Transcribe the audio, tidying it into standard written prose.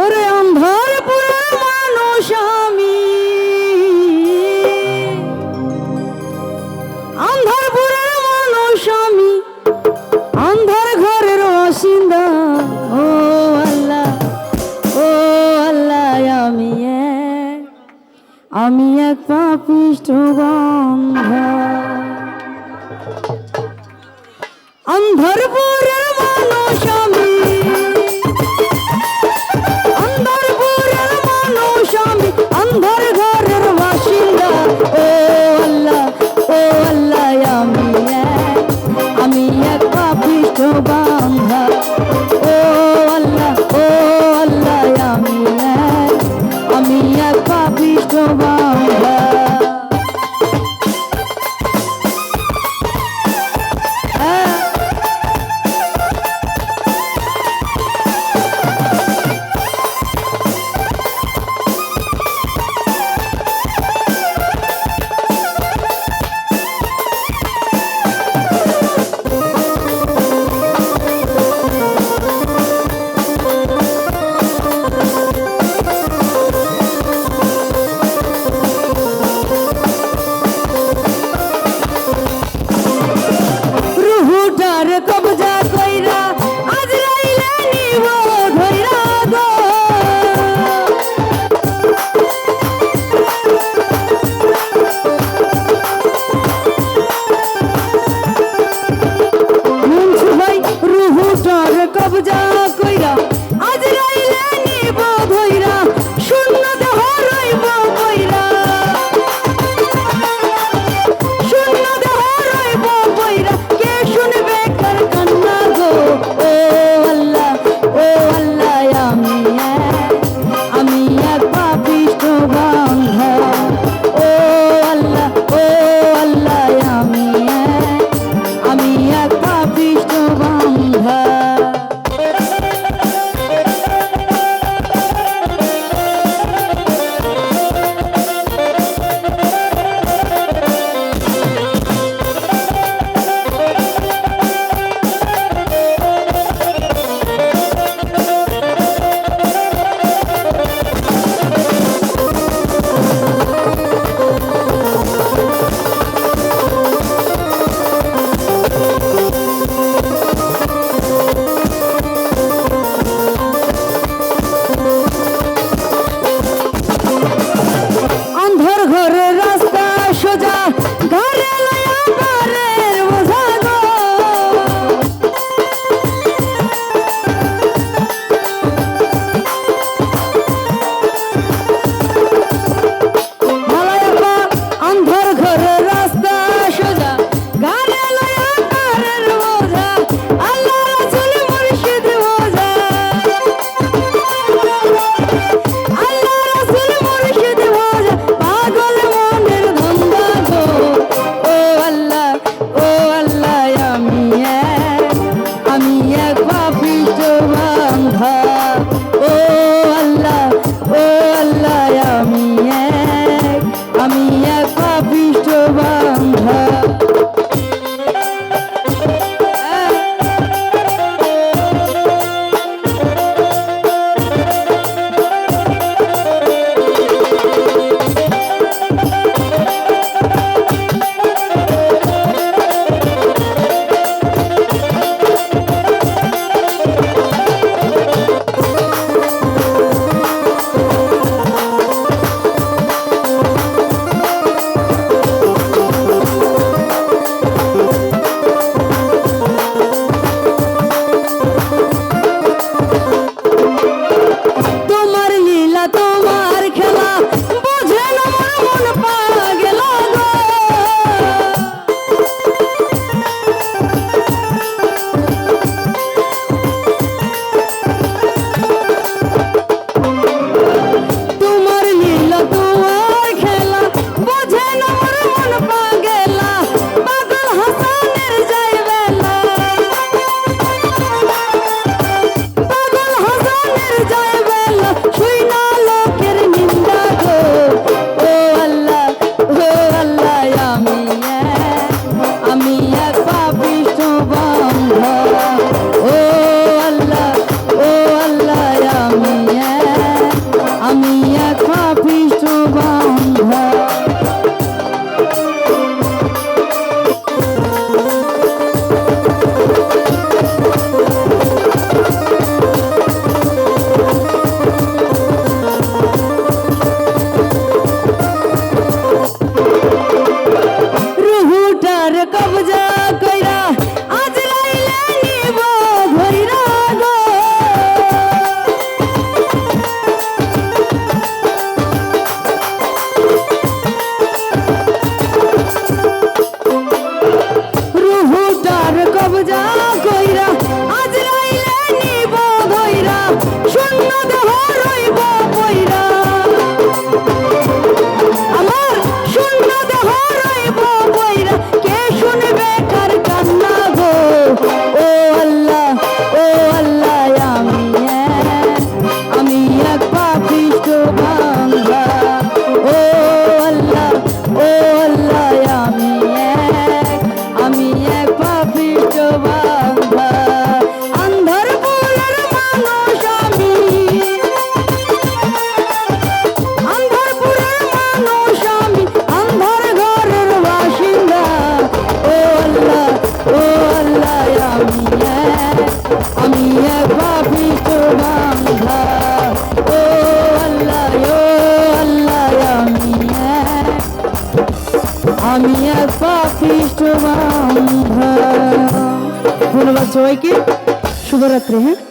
ওরে অন্ধরপুরের মানুষ আমি, অন্ধরপুরের মানুষ আমি, অন্ধর ঘরের বাসিন্দা। ও আল্লাহ, ও আল্লাহ, আমি এক পাপিষ্ঠ বান্ধা। অন্ধরপুরের মানুষ আমি, অন্ধরপুরের মানুষ আমি, অন্ধর ঘরের বাসিন্দা। ও আল্লাহ, ও আল্লাহ, আমি এক পাপিষ্ঠ বান্ধা। ও আল্লাহ, ও আল্লাহ, আমি এক পাপিষ্ঠ বান্ধা। কবজা কইরা আজরাইলে নিব ধইরা গো। মুন্সি ভাই রুহুটার কবজা কইরা আজরাইলে নিব ধইরা, শূন্য দেহ রইব কইরা, শূন্য দেহ রইব কইরা, কে শুনবে কার কান্না গো। ও আল্লাহ, ও আল্লাহ, আমি এক পাপিষ্ঠ বান্ধা। ও আল্লাহ, ও আল্লাহ, আমি এক পাপিষ্ঠ বান্ধা। অন্ধর ঘরের রাস্তা সোজা, ঘরে লয়া ঘরের বোঝা গো। মালায়াপা অন্ধর ঘরের রাস্তা সোজা, ঘরে লয়া ঘরের বোঝা, আল্লাহ রাসূল মুর্শিদ বোঝা, আল্লাহ রাসূল মুর্শিদ বোঝা, পাগল মনের ধন্দা গো। ও আল্লাহ, ও আল্লাহ, আমি এক পাপিষ্ঠ বান্ধা। ও আল্লাহ, ও আল্লাহ, আমি এক পাপিষ্ঠ বান্ধা। আমি এক পাপিষ্ঠ বান্ধা। ধন্যবাদ সবাইকে, শুভরাত্রি। হ্যাঁ।